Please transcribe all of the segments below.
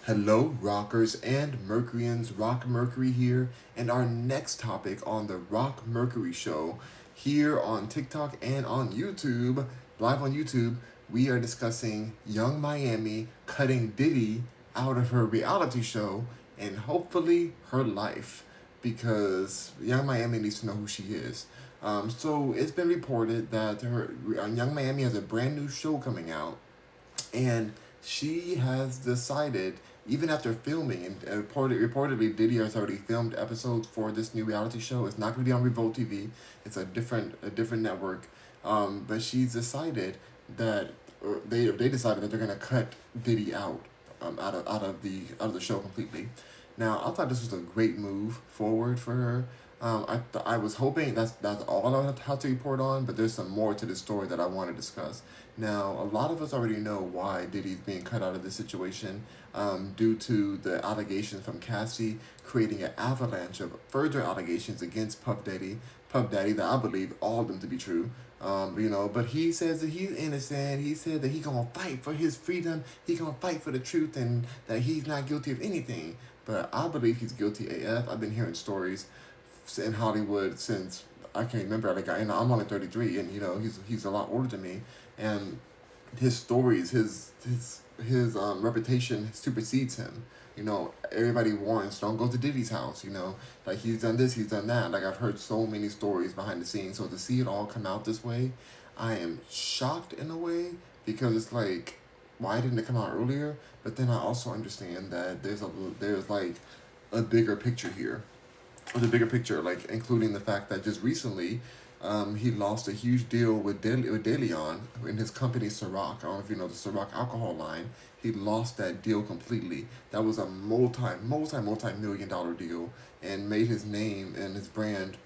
Hello, rockers and Mercuryans. Rock Mercury here, and our next topic on the Rock Mercury Show here on TikTok and on YouTube, live on YouTube, we are discussing Young Miami cutting Diddy out of her reality show and hopefully her life because Young Miami needs to know who she is. So it's been reported that Young Miami has a brand new show coming out and she has decided, even after filming, and reportedly Diddy has already filmed episodes for this new reality show. It's not going to be on Revolt TV. It's a different network. But she's decided that they decided that they're going to cut Diddy out of the show completely. Now I thought this was a great move forward for her. I was hoping that's all I have to report on, but there's some more to the story that I want to discuss. Now, a lot of us already know why Diddy's being cut out of this situation, due to the allegations from Cassie creating an avalanche of further allegations against Puff Daddy that I believe all of them to be true. But he says that he's innocent. He said that he's gonna fight for his freedom. He's gonna fight for the truth, and that he's not guilty of anything. But I believe he's guilty AF. I've been hearing stories in Hollywood since I can't remember. Like I'm only 33, and he's a lot older than me, and his stories, his reputation supersedes him. Everybody warns, don't go to Diddy's house. Like he's done this, he's done that. Like I've heard so many stories behind the scenes. So to see it all come out this way, I am shocked in a way because it's like, why didn't it come out earlier? But then I also understand that there's like a bigger picture here, the bigger picture, like including the fact that just recently, he lost a huge deal with De Leon in his company Ciroc. I don't know if you know the Ciroc alcohol line. He lost that deal completely. That was a multi-million-dollar deal, and made his name and his brand.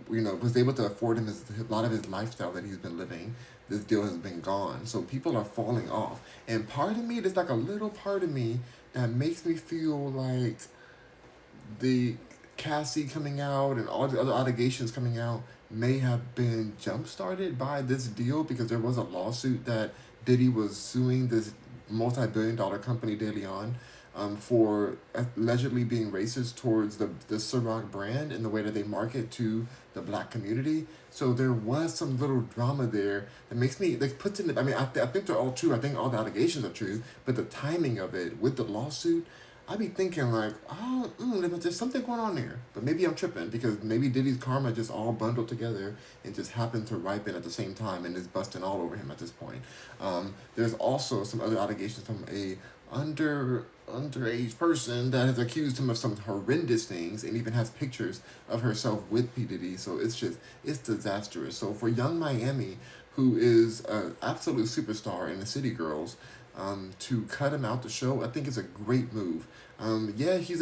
Was able to afford him a lot of his lifestyle that he's been living. This deal has been gone, so people are falling off. And part of me, there's like a little part of me that makes me feel like the Cassie coming out and all the other allegations coming out may have been jump started by this deal, because there was a lawsuit that Diddy was suing this multi-billion-dollar company De Leon, for allegedly being racist towards the Ciroc brand and the way that they market to the black community. So there was some little drama there that makes me, like, puts in. I mean, I think they're all true. I think all the allegations are true, but the timing of it with the lawsuit, I be thinking like, oh, there's something going on there. But maybe I'm tripping, because maybe Diddy's karma just all bundled together and just happened to ripen at the same time and is busting all over him at this point. There's also some other allegations from a underage person that has accused him of some horrendous things, and even has pictures of herself with P. Diddy. So it's disastrous. So for Young Miami, who is an absolute superstar in the City Girls, to cut him out the show, I think it's a great move. Yeah, he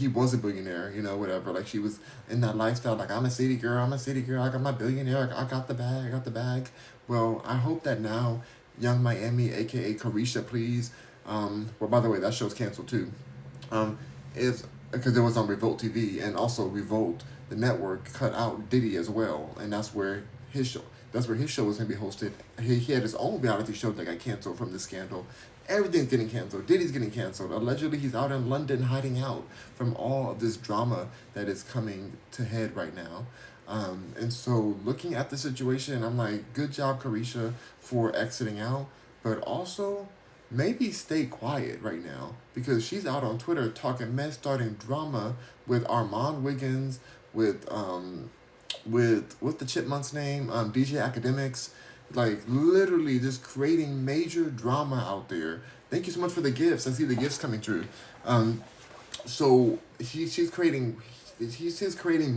was a billionaire, whatever. Like, she was in that lifestyle, like, I'm a city girl, I got my billionaire, I got the bag, I got the bag. Well, I hope that now Young Miami, aka Carisha, please. Well, by the way, that show's canceled too. Is because it was on Revolt TV, and also Revolt, the network, cut out Diddy as well, and that's where his show was going to be hosted. He had his own reality show that got canceled from the scandal. Everything's getting canceled. Diddy's getting canceled. Allegedly, he's out in London hiding out from all of this drama that is coming to head right now. And so, looking at the situation, I'm like, good job, Carisha, for exiting out. But also, maybe stay quiet right now, because she's out on Twitter talking mess, starting drama with Armand Wiggins, with what's the Chipmunk's name? DJ Academics, like literally just creating major drama out there. Thank you so much for the gifts. I see the gifts coming through. So she's creating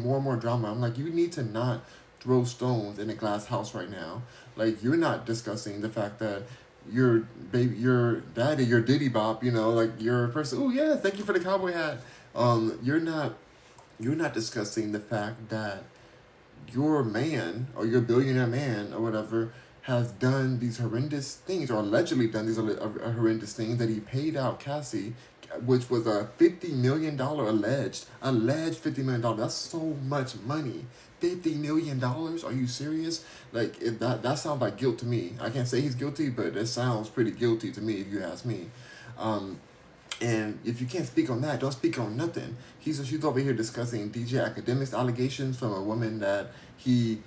more and more drama. I'm like, you need to not throw stones in a glass house right now. Like, you're not discussing the fact that your daddy, your Diddy Bop, like, you're a person. Oh yeah, thank you for the cowboy hat. You're not discussing the fact that your man, or your billionaire man, or whatever, has done these horrendous things, or allegedly done these horrendous things, that he paid out Cassie, which was a $50 million alleged $50 million. That's so much money. $50 million? Are you serious? Like, that sounds like guilt to me. I can't say he's guilty, but it sounds pretty guilty to me, if you ask me. Um, And if you can't speak on that, don't speak on nothing. She's over here discussing DJ Academics allegations from a woman that he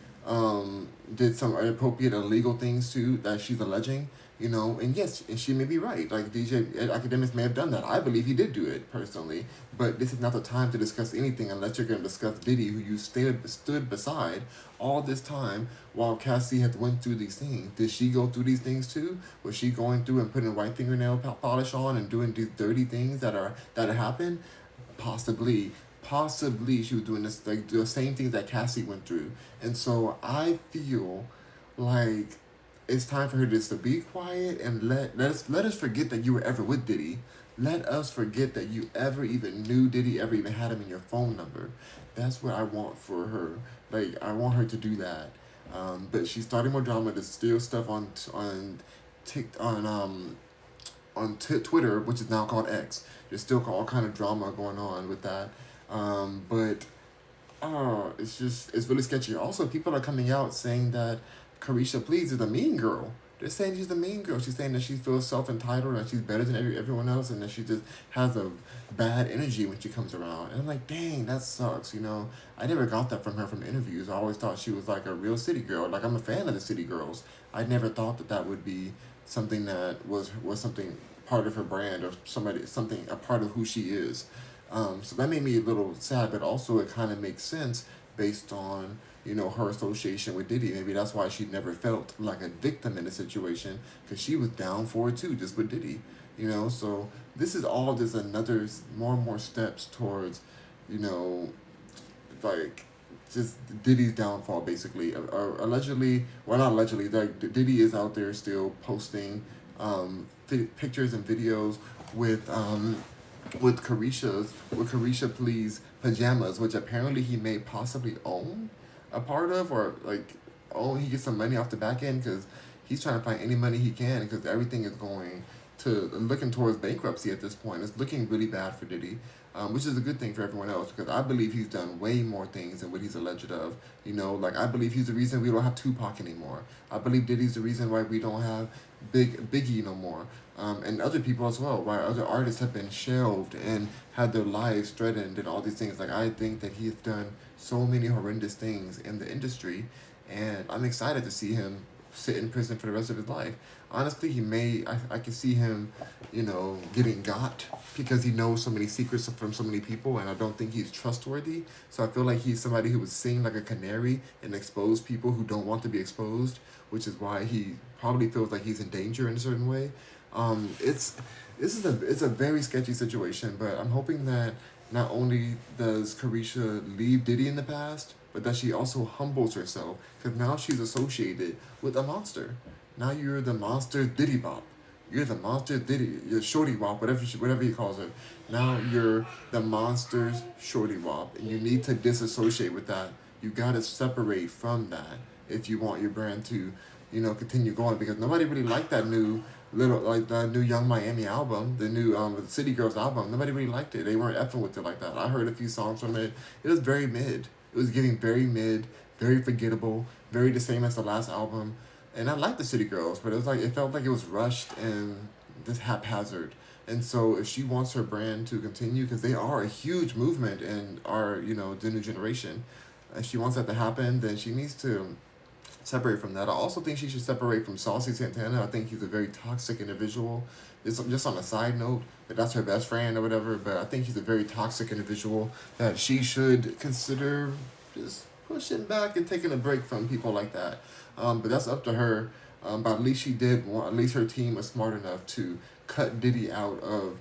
did some inappropriate illegal things to, that she's alleging. And yes, and she may be right. Like DJ Academics may have done that. I believe he did do it personally, but this is not the time to discuss anything unless you're going to discuss Diddy, who you stood beside all this time while Cassie had went through these things. Did she go through these things too? Was she going through and putting white fingernail polish on and doing these dirty things that happened? Possibly. Possibly she was doing this, like the same things that Cassie went through. And so I feel like it's time for her just to be quiet and let us forget that you were ever with Diddy. Let us forget that you ever even knew Diddy, ever even had him in your phone number. That's what I want for her. Like, I want her to do that. But she's starting more drama to steal stuff on Tik on Twitter, which is now called X. There's still all kind of drama going on with that. But it's really sketchy. Also, people are coming out saying that Carisha Please is a mean girl. They're saying she's a mean girl. She's saying that she feels self-entitled and she's better than everyone else, and that she just has a bad energy when she comes around. And I'm like, dang, that sucks. I never got that from her from interviews. I always thought she was like a real city girl. Like, I'm a fan of the city girls. I never thought that would be something that was something part of her brand, or something a part of who she is. So that made me a little sad, but also it kind of makes sense based on her association with Diddy. Maybe that's why she never felt like a victim in the situation, because she was down for it too, just with Diddy. So this is all just another more and more steps towards, like, just Diddy's downfall, basically. Allegedly, well, not allegedly, like Diddy is out there still posting pictures and videos with Carisha Please pajamas, which apparently he may possibly own a part of, or like, he gets some money off the back end, because he's trying to find any money he can, because everything is going to looking towards bankruptcy at this point. It's looking really bad for Diddy, which is a good thing for everyone else, because I believe he's done way more things than what he's alleged of. Like, I believe he's the reason we don't have Tupac anymore. I believe Diddy's the reason why we don't have Biggie no more. And other people as well, why other artists have been shelved and had their lives threatened and all these things. Like, I think that he's done so many horrendous things in the industry, and I'm excited to see him sit in prison for the rest of his life. Honestly, I can see him, getting got, because he knows so many secrets from so many people, and I don't think he's trustworthy. So I feel like he's somebody who would sing like a canary and expose people who don't want to be exposed, which is why he probably feels like he's in danger in a certain way. It's a very sketchy situation, but I'm hoping that not only does Carisha leave Diddy in the past, but that she also humbles herself, because now she's associated with a monster. Now you're the monster Diddy Bop. You're the monster Diddy, you're Shorty Wop, whatever he calls her. Now you're the monster's Shorty Wop, and you need to disassociate with that. You gotta separate from that if you want your brand to, continue going, because nobody really liked that new the new Young Miami album, the new City Girls album. Nobody really liked it. They weren't effing with it like that. I heard a few songs from it. It was very mid. It was getting very mid, very forgettable, very the same as the last album. And I liked the City Girls, but it felt like it was rushed and just haphazard. And so if she wants her brand to continue, because they are a huge movement in our, the new generation, if she wants that to happen, then she needs to separate from that. I also think she should separate from Saucy Santana. I think he's a very toxic individual. Just on a side note, that that's her best friend or whatever, but I think he's a very toxic individual that she should consider just pushing back and taking a break from people like that. But that's up to her. But at least at least her team was smart enough to cut Diddy out of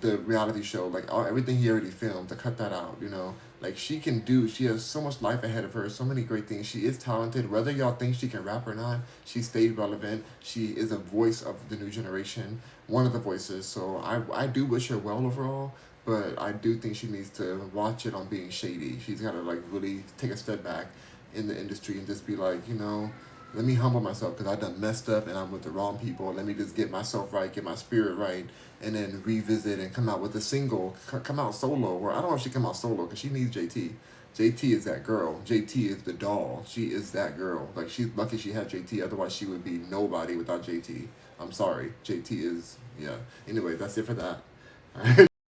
the reality show, like everything he already filmed, to cut that out. Like, she has so much life ahead of her, so many great things. She is talented. Whether y'all think she can rap or not, she stayed relevant. She is a voice of the new generation, one of the voices. So I do wish her well overall, but I do think she needs to watch it on being shady. She's got to, like, really take a step back in the industry and just be like, let me humble myself, because I done messed up and I'm with the wrong people. Let me just get myself right, get my spirit right, and then revisit and come out with a single, come out solo. Or I don't know if she come out solo, because she needs JT. JT is that girl. JT is the doll. She is that girl. Like, she's lucky she had JT. Otherwise, she would be nobody without JT. I'm sorry. JT is, yeah. Anyway, that's it for that.